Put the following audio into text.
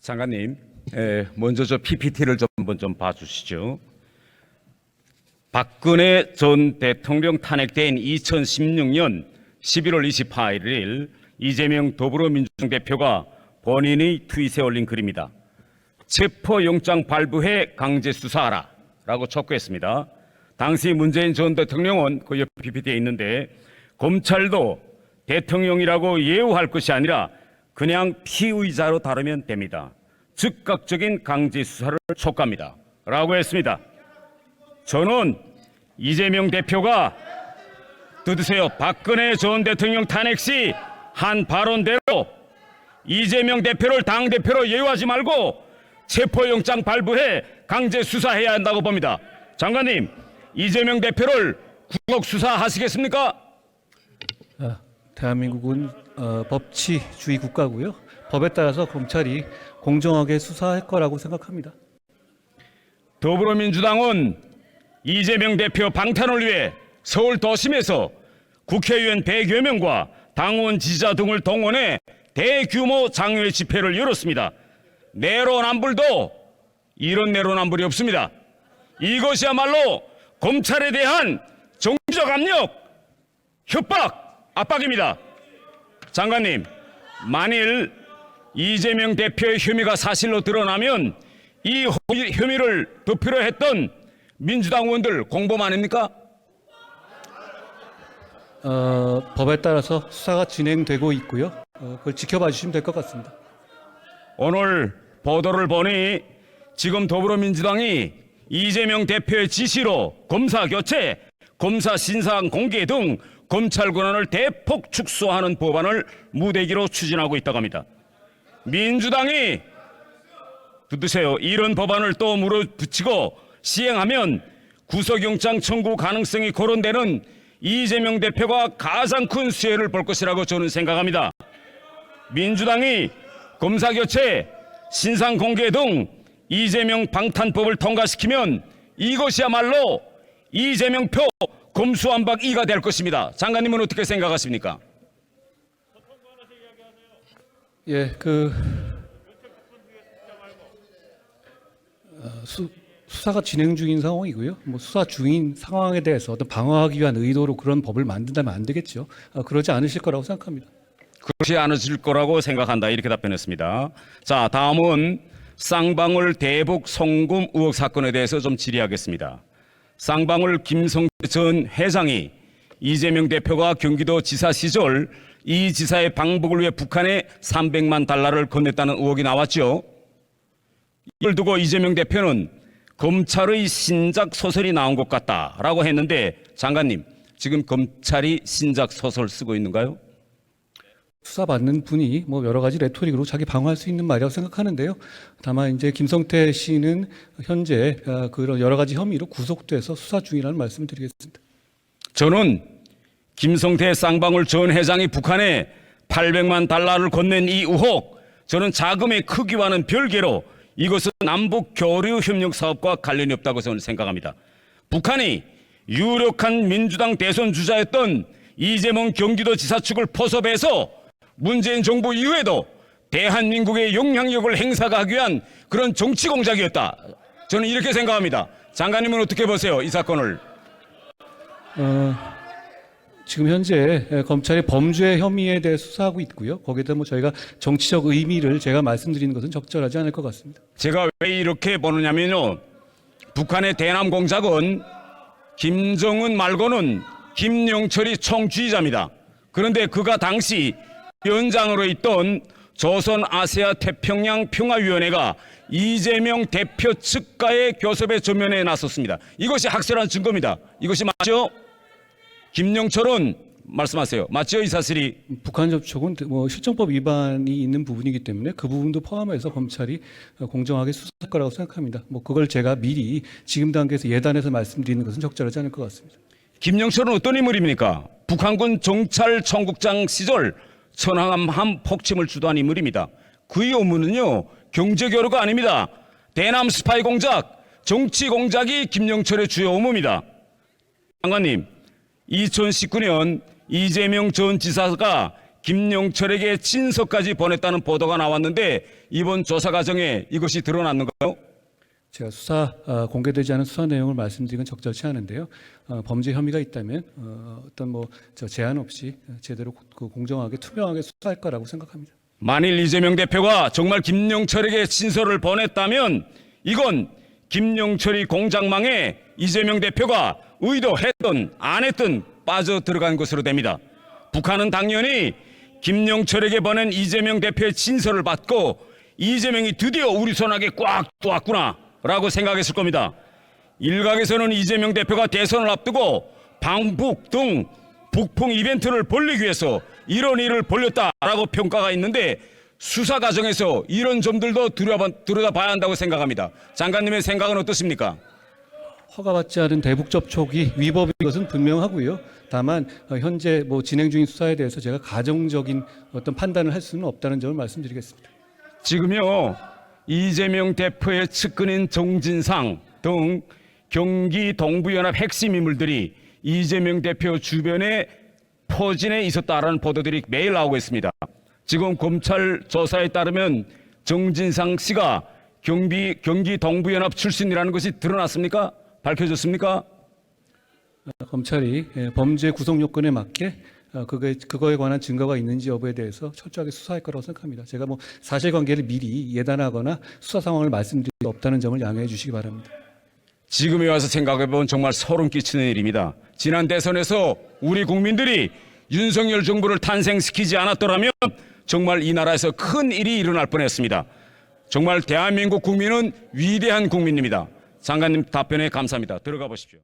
장관님, 먼저 저 PPT를 한번 좀 봐주시죠. 박근혜 전 대통령 탄핵된 2016년 11월 28일 이재명 더불어민주당 대표가 본인의 트윗에 올린 글입니다. 체포영장 발부해 강제 수사하라 라고 촉구했습니다. 당시 문재인 전 대통령은 그 옆 PPT에 있는데 검찰도 대통령이라고 예우할 것이 아니라 그냥 피의자로 다루면 됩니다. 즉각적인 강제 수사를 촉구합니다 라고 했습니다. 저는 이재명 대표가 들으세요. 박근혜 전 대통령 탄핵 시 한 발언대로 이재명 대표를 당대표로 예우하지 말고 체포영장 발부해 강제 수사해야 한다고 봅니다. 장관님, 이재명 대표를 구속수사하시겠습니까? 대한민국은 법치주의 국가고요. 법에 따라서 검찰이 공정하게 수사할 거라고 생각합니다. 더불어민주당은 이재명 대표 방탄을 위해 서울 도심에서 국회의원 100여 명과 당원 지지자 등을 동원해 대규모 장외 집회를 열었습니다. 내로남불도 이런 내로남불이 없습니다. 이것이야말로 검찰에 대한 정치적 압력, 협박, 압박입니다. 장관님, 만일 이재명 대표의 혐의가 사실로 드러나면 이 혐의를 덮으려 했던 민주당 의원들 공범 아닙니까? 법에 따라서 수사가 진행되고 있고요. 그걸 지켜봐 주시면 될 것 같습니다. 오늘 보도를 보니 지금 더불어민주당이 이재명 대표의 지시로 검사 교체, 검사 신상 공개 등 검찰 권한을 대폭 축소하는 법안을 무대기로 추진하고 있다고 합니다. 민주당이 듣으세요. 이런 법안을 또 물어붙이고 시행하면 구속영장 청구 가능성이 거론되는 이재명 대표가 가장 큰 수혜를 볼 것이라고 저는 생각합니다. 민주당이 검사 교체, 신상 공개 등 이재명 방탄법을 통과시키면 이것이야말로 이재명표 검수완박 2가 될 것입니다. 장관님은 어떻게 생각하십니까? 수사가 진행 중인 상황이고요. 수사 중인 상황에 대해서 어떤 방어하기 위한 의도로 그런 법을 만든다면 안 되겠죠. 그러지 않으실 거라고 생각합니다. 그렇지 않으실 거라고 생각한다. 이렇게 답변했습니다. 자, 다음은 쌍방울 대북 송금 의혹 사건에 대해서 좀 질의하겠습니다. 쌍방울 김성태 전 회장이 이재명 대표가 경기도 지사 시절 이 지사의 방북을 위해 북한에 300만 달러를 건넸다는 의혹이 나왔죠. 이걸 두고 이재명 대표는 검찰의 신작 소설이 나온 것 같다라고 했는데 장관님, 지금 검찰이 신작 소설 쓰고 있는가요? 수사받는 분이 여러 가지 레토릭으로 자기 방어할 수 있는 말이라고 생각하는데요. 다만 이제 김성태 씨는 현재 그런 여러 가지 혐의로 구속돼서 수사 중이라는 말씀을 드리겠습니다. 저는 김성태 쌍방울 전 회장이 북한에 800만 달러를 건넨 이 의혹, 저는 자금의 크기와는 별개로 이것은 남북 교류 협력 사업과 관련이 없다고 저는 생각합니다. 북한이 유력한 민주당 대선 주자였던 이재명 경기도지사 측을 포섭해서 문재인 정부 이후에도 대한민국의 영향력을 행사하기 위한 그런 정치 공작이었다. 저는 이렇게 생각합니다. 장관님은 어떻게 보세요, 이 사건을? 지금 현재 검찰이 범죄 혐의에 대해 수사하고 있고요. 거기에다 저희가 정치적 의미를 제가 말씀드리는 것은 적절하지 않을 것 같습니다. 제가 왜 이렇게 보느냐면요, 북한의 대남 공작은 김정은 말고는 김영철이 총주의자입니다. 그런데 그가 당시 위원장으로 있던 조선 아시아 태평양 평화위원회가 이재명 대표 측과의 교섭에 전면에 나섰습니다. 이것이 확실한 증거입니다. 이것이 맞죠? 김영철은 말씀하세요. 맞죠, 이 사실이? 북한 접촉은 실정법 위반이 있는 부분이기 때문에 그 부분도 포함해서 검찰이 공정하게 수사할 거라고 생각합니다. 그걸 제가 미리 지금 단계에서 예단해서 말씀드리는 것은 적절하지 않을 것 같습니다. 김영철은 어떤 인물입니까? 북한군 정찰 총국장 시절 천안함 폭침을 주도한 인물입니다. 그의 업무는요, 경제 교류가 아닙니다. 대남 스파이 공작, 정치 공작이 김영철의 주요 업무입니다. 장관님, 2019년 이재명 전 지사가 김영철에게 친서까지 보냈다는 보도가 나왔는데 이번 조사 과정에 이것이 드러났는가요? 제가 공개되지 않은 수사 내용을 말씀드리긴 적절치 않은데요. 범죄 혐의가 있다면 어떤 제한 없이 제대로 공정하게 투명하게 수사할 거라고 생각합니다. 만일 이재명 대표가 정말 김영철에게 친서를 보냈다면 이건 김영철이 공작망에 이재명 대표가 의도했든 안 했든 빠져 들어간 것으로 됩니다. 북한은 당연히 김영철에게 보낸 이재명 대표의 친서를 받고 이재명이 드디어 우리 손아귀에 꽉 들어왔구나 라고 생각했을 겁니다. 일각에서는 이재명 대표가 대선을 앞두고 방북 등 북풍 이벤트를 벌이기 위해서 이런 일을 벌였다라고 평가가 있는데 수사 과정에서 이런 점들도 들여다봐야 한다고 생각합니다. 장관님의 생각은 어떻습니까? 허가받지 않은 대북 접촉이 위법인 것은 분명하고요. 다만 현재 진행 중인 수사에 대해서 제가 가정적인 어떤 판단을 할 수는 없다는 점을 말씀드리겠습니다. 지금요 이재명 대표의 측근인 정진상 등 경기 동부연합 핵심 인물들이 이재명 대표 주변에 포진해 있었다라는 보도들이 매일 나오고 있습니다. 지금 검찰 조사에 따르면 정진상 씨가 경기 동부연합 출신이라는 것이 드러났습니까? 밝혀졌습니까? 검찰이 범죄 구성 요건에 맞게 그거에 관한 증거가 있는지 여부에 대해서 철저하게 수사할 거라고 생각합니다. 제가 사실관계를 미리 예단하거나 수사 상황을 말씀드릴 수 없다는 점을 양해해 주시기 바랍니다. 지금에 와서 생각해보면 정말 소름 끼치는 일입니다. 지난 대선에서 우리 국민들이 윤석열 정부를 탄생시키지 않았더라면 정말 이 나라에서 큰 일이 일어날 뻔했습니다. 정말 대한민국 국민은 위대한 국민입니다. 장관님 답변에 감사합니다. 들어가 보십시오.